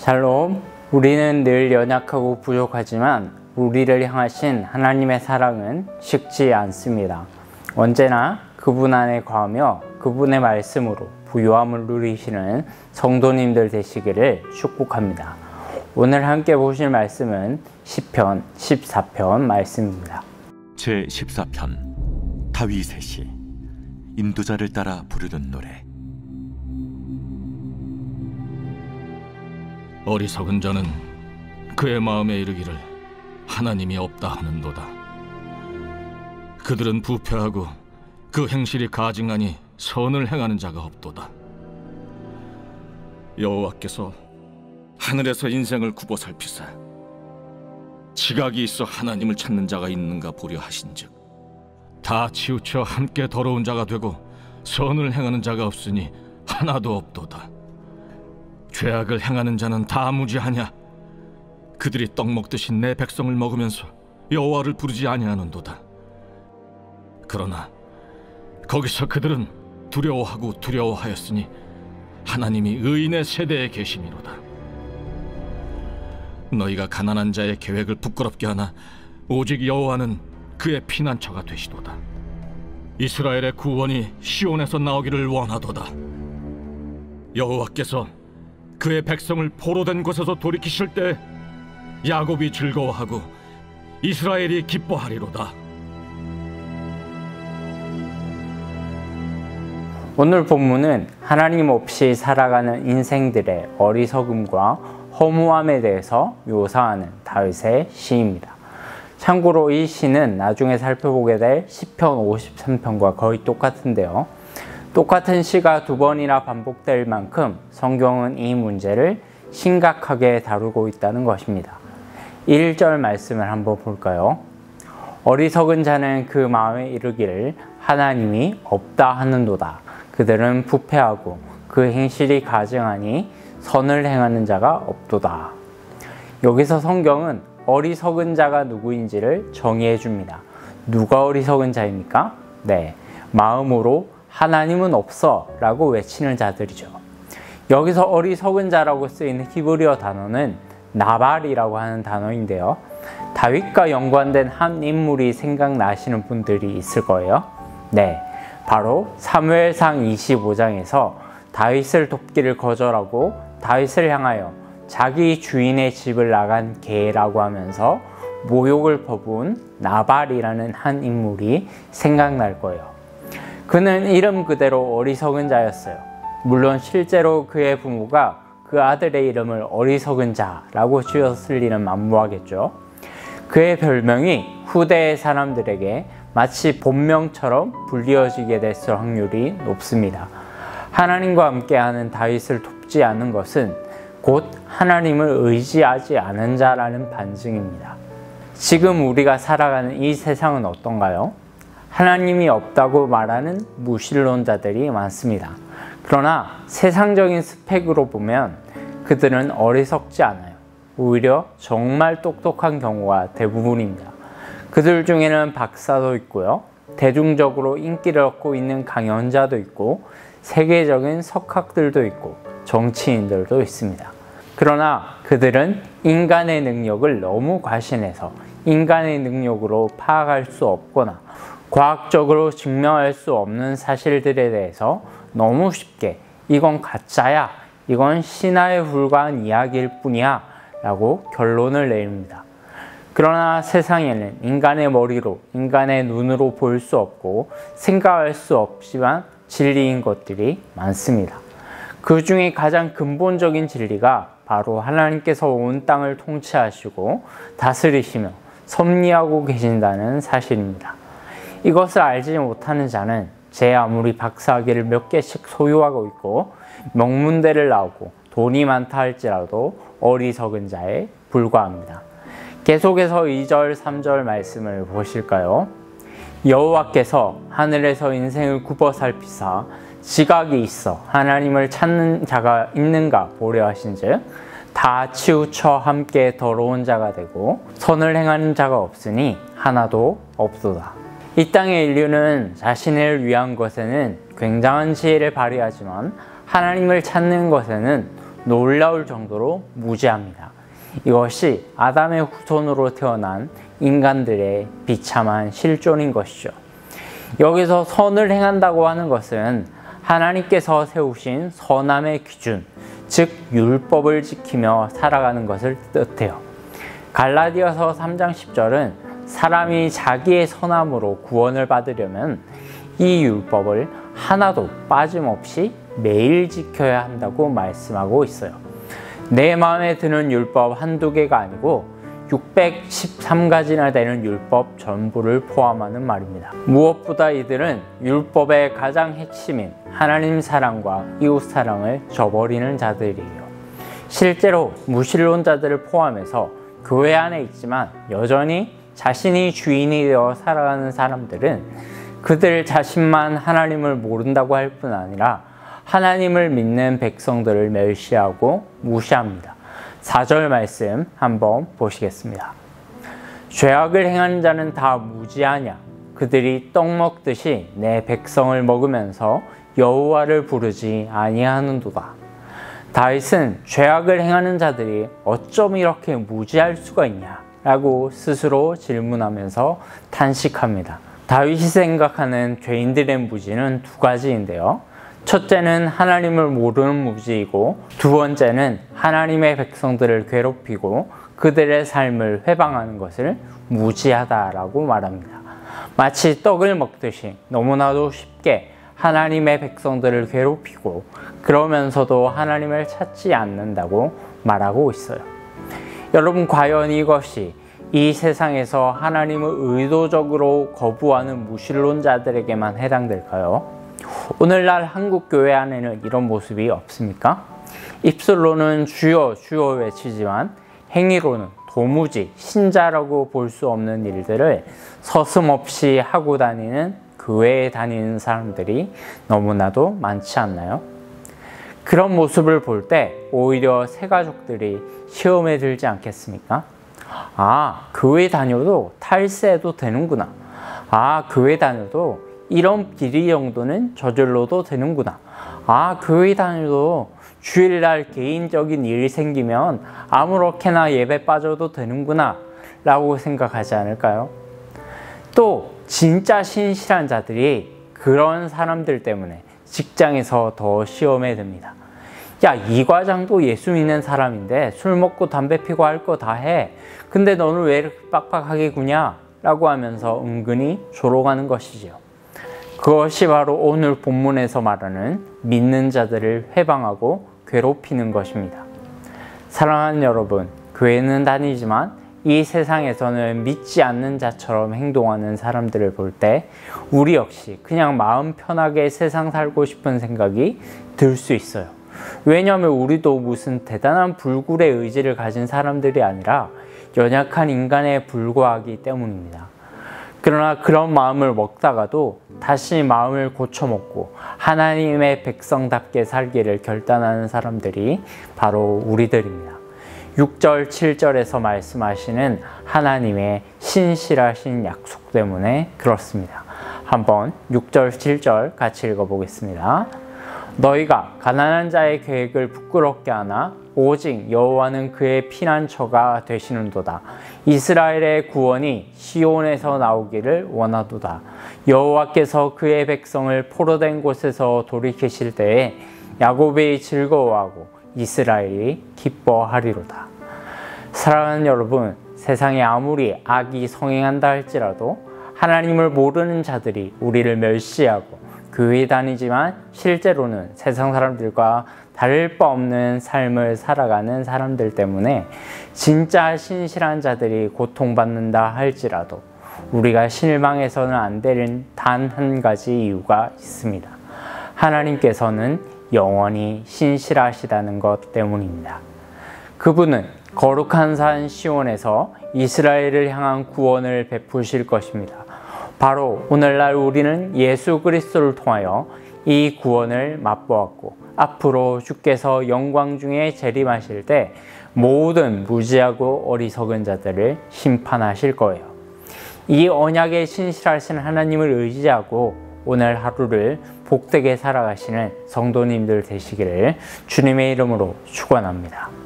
샬롬. 우리는 늘 연약하고 부족하지만 우리를 향하신 하나님의 사랑은 식지 않습니다. 언제나 그분 안에 거하며 그분의 말씀으로 부요함을 누리시는 성도님들 되시기를 축복합니다. 오늘 함께 보실 말씀은 시편 14편 말씀입니다. 제14편 다윗의 시. 인도자를 따라 부르는 노래. 어리석은 자는 그의 마음에 이르기를 하나님이 없다 하는도다. 그들은 부패하고 그 행실이 가증하니 선을 행하는 자가 없도다. 여호와께서 하늘에서 인생을 굽어 살피사 지각이 있어 하나님을 찾는 자가 있는가 보려 하신즉 다 치우쳐 함께 더러운 자가 되고 선을 행하는 자가 없으니 하나도 없도다. 죄악을 행하는 자는 다 무지하냐? 그들이 떡 먹듯이 내 백성을 먹으면서 여호와를 부르지 아니하는도다. 그러나 거기서 그들은 두려워하고 두려워하였으니 하나님이 의인의 세대에 계심이로다. 너희가 가난한 자의 계획을 부끄럽게 하나 오직 여호와는 그의 피난처가 되시도다. 이스라엘의 구원이 시온에서 나오기를 원하도다. 여호와께서 그의 백성을 포로된 곳에서 돌이키실 때 야곱이 즐거워하고 이스라엘이 기뻐하리로다. 오늘 본문은 하나님 없이 살아가는 인생들의 어리석음과 허무함에 대해서 묘사하는 다윗의 시입니다. 참고로 이 시는 나중에 살펴보게 될 시편 53편과 거의 똑같은데요. 똑같은 시가 두 번이나 반복될 만큼 성경은 이 문제를 심각하게 다루고 있다는 것입니다. 1절 말씀을 한번 볼까요? 어리석은 자는 그 마음에 이르기를 하나님이 없다 하는도다. 그들은 부패하고 그 행실이 가증하니 선을 행하는 자가 없도다. 여기서 성경은 어리석은 자가 누구인지를 정의해 줍니다. 누가 어리석은 자입니까? 네, 마음으로 하나님은 없어 라고 외치는 자들이죠. 여기서 어리석은 자라고 쓰이는 히브리어 단어는 나발이라고 하는 단어인데요. 다윗과 연관된 한 인물이 생각나시는 분들이 있을 거예요. 네, 바로 사무엘상 25장에서 다윗을 돕기를 거절하고 다윗을 향하여 자기 주인의 집을 나간 개라고 하면서 모욕을 퍼부은 나발이라는 한 인물이 생각날 거예요. 그는 이름 그대로 어리석은 자였어요. 물론 실제로 그의 부모가 그 아들의 이름을 어리석은 자라고 지었을 리는 만무하겠죠. 그의 별명이 후대의 사람들에게 마치 본명처럼 불리어지게 됐을 확률이 높습니다. 하나님과 함께하는 다윗을 돕지 않은 것은 곧 하나님을 의지하지 않은 자라는 반증입니다. 지금 우리가 살아가는 이 세상은 어떤가요? 하나님이 없다고 말하는 무신론자들이 많습니다. 그러나 세상적인 스펙으로 보면 그들은 어리석지 않아요. 오히려 정말 똑똑한 경우가 대부분입니다. 그들 중에는 박사도 있고요. 대중적으로 인기를 얻고 있는 강연자도 있고 세계적인 석학들도 있고 정치인들도 있습니다. 그러나 그들은 인간의 능력을 너무 과신해서 인간의 능력으로 파악할 수 없거나 과학적으로 증명할 수 없는 사실들에 대해서 너무 쉽게 이건 가짜야, 이건 신화에 불과한 이야기일 뿐이야 라고 결론을 내립니다. 그러나 세상에는 인간의 머리로, 인간의 눈으로 볼 수 없고 생각할 수 없지만 진리인 것들이 많습니다. 그 중에 가장 근본적인 진리가 바로 하나님께서 온 땅을 통치하시고 다스리시며 섭리하고 계신다는 사실입니다. 이것을 알지 못하는 자는 제 아무리 박사학위를 몇 개씩 소유하고 있고 명문대를 나오고 돈이 많다 할지라도 어리석은 자에 불과합니다. 계속해서 2절, 3절 말씀을 보실까요? 여호와께서 하늘에서 인생을 굽어 살피사 지각이 있어 하나님을 찾는 자가 있는가 보려 하신즉 다 치우쳐 함께 더러운 자가 되고 선을 행하는 자가 없으니 하나도 없도다. 이 땅의 인류는 자신을 위한 것에는 굉장한 지혜를 발휘하지만 하나님을 찾는 것에는 놀라울 정도로 무지합니다. 이것이 아담의 후손으로 태어난 인간들의 비참한 실존인 것이죠. 여기서 선을 행한다고 하는 것은 하나님께서 세우신 선함의 기준, 즉 율법을 지키며 살아가는 것을 뜻해요. 갈라디아서 3장 10절은 사람이 자기의 선함으로 구원을 받으려면 이 율법을 하나도 빠짐없이 매일 지켜야 한다고 말씀하고 있어요. 내 마음에 드는 율법 한두 개가 아니고 613가지나 되는 율법 전부를 포함하는 말입니다. 무엇보다 이들은 율법의 가장 핵심인 하나님 사랑과 이웃 사랑을 저버리는 자들이에요. 실제로 무신론자들을 포함해서 교회 안에 있지만 여전히 자신이 주인이 되어 살아가는 사람들은 그들 자신만 하나님을 모른다고 할 뿐 아니라 하나님을 믿는 백성들을 멸시하고 무시합니다. 4절 말씀 한번 보시겠습니다. 죄악을 행하는 자는 다 무지하냐? 그들이 떡 먹듯이 내 백성을 먹으면서 여호와를 부르지 아니하는도다. 다윗은 죄악을 행하는 자들이 어쩜 이렇게 무지할 수가 있냐? 라고 스스로 질문하면서 탄식합니다. 다윗이 생각하는 죄인들의 무지는 두 가지인데요. 첫째는 하나님을 모르는 무지이고 두 번째는 하나님의 백성들을 괴롭히고 그들의 삶을 회방하는 것을 무지하다라고 말합니다. 마치 떡을 먹듯이 너무나도 쉽게 하나님의 백성들을 괴롭히고 그러면서도 하나님을 찾지 않는다고 말하고 있어요. 여러분, 과연 이것이 이 세상에서 하나님을 의도적으로 거부하는 무신론자들에게만 해당될까요? 오늘날 한국 교회 안에는 이런 모습이 없습니까? 입술로는 주여 주여 외치지만 행위로는 도무지 신자라고 볼 수 없는 일들을 서슴없이 하고 다니는 교회에 다니는 사람들이 너무나도 많지 않나요? 그런 모습을 볼 때 오히려 새가족들이 시험에 들지 않겠습니까? 아, 교회 다녀도 탈세해도 되는구나. 아, 교회 다녀도 이런 비리 정도는 저질러도 되는구나. 아, 교회 다녀도 주일날 개인적인 일이 생기면 아무렇게나 예배 빠져도 되는구나 라고 생각하지 않을까요? 또 진짜 신실한 자들이 그런 사람들 때문에 직장에서 더 시험에 듭니다. 야, 이 과장도 예수 믿는 사람인데 술 먹고 담배 피고 할 거 다 해. 근데 너는 왜 이렇게 빡빡하게 구냐? 라고 하면서 은근히 조롱하는 것이지요. 그것이 바로 오늘 본문에서 말하는 믿는 자들을 회방하고 괴롭히는 것입니다. 사랑하는 여러분, 교회는 다니지만 이 세상에서는 믿지 않는 자처럼 행동하는 사람들을 볼 때 우리 역시 그냥 마음 편하게 세상 살고 싶은 생각이 들 수 있어요. 왜냐하면 우리도 무슨 대단한 불굴의 의지를 가진 사람들이 아니라 연약한 인간에 불과하기 때문입니다. 그러나 그런 마음을 먹다가도 다시 마음을 고쳐먹고 하나님의 백성답게 살기를 결단하는 사람들이 바로 우리들입니다. 6절, 7절에서 말씀하시는 하나님의 신실하신 약속 때문에 그렇습니다. 한번 6절, 7절 같이 읽어보겠습니다. 너희가 가난한 자의 계획을 부끄럽게 하나 오직 여호와는 그의 피난처가 되시는도다. 이스라엘의 구원이 시온에서 나오기를 원하도다. 여호와께서 그의 백성을 포로된 곳에서 돌이키실 때에 야곱이 즐거워하고 이스라엘이 기뻐하리로다. 사랑하는 여러분, 세상에 아무리 악이 성행한다 할지라도 하나님을 모르는 자들이 우리를 멸시하고 교회 다니지만 실제로는 세상 사람들과 다를 바 없는 삶을 살아가는 사람들 때문에 진짜 신실한 자들이 고통받는다 할지라도 우리가 실망해서는 안 되는 단 한 가지 이유가 있습니다. 하나님께서는 영원히 신실하시다는 것 때문입니다. 그분은 거룩한 산 시온에서 이스라엘을 향한 구원을 베푸실 것입니다. 바로 오늘날 우리는 예수 그리스도를 통하여 이 구원을 맛보았고 앞으로 주께서 영광 중에 재림하실 때 모든 무지하고 어리석은 자들을 심판하실 거예요. 이 언약에 신실하신 하나님을 의지하고 오늘 하루를 복되게 살아가시는 성도님들 되시기를 주님의 이름으로 축원합니다.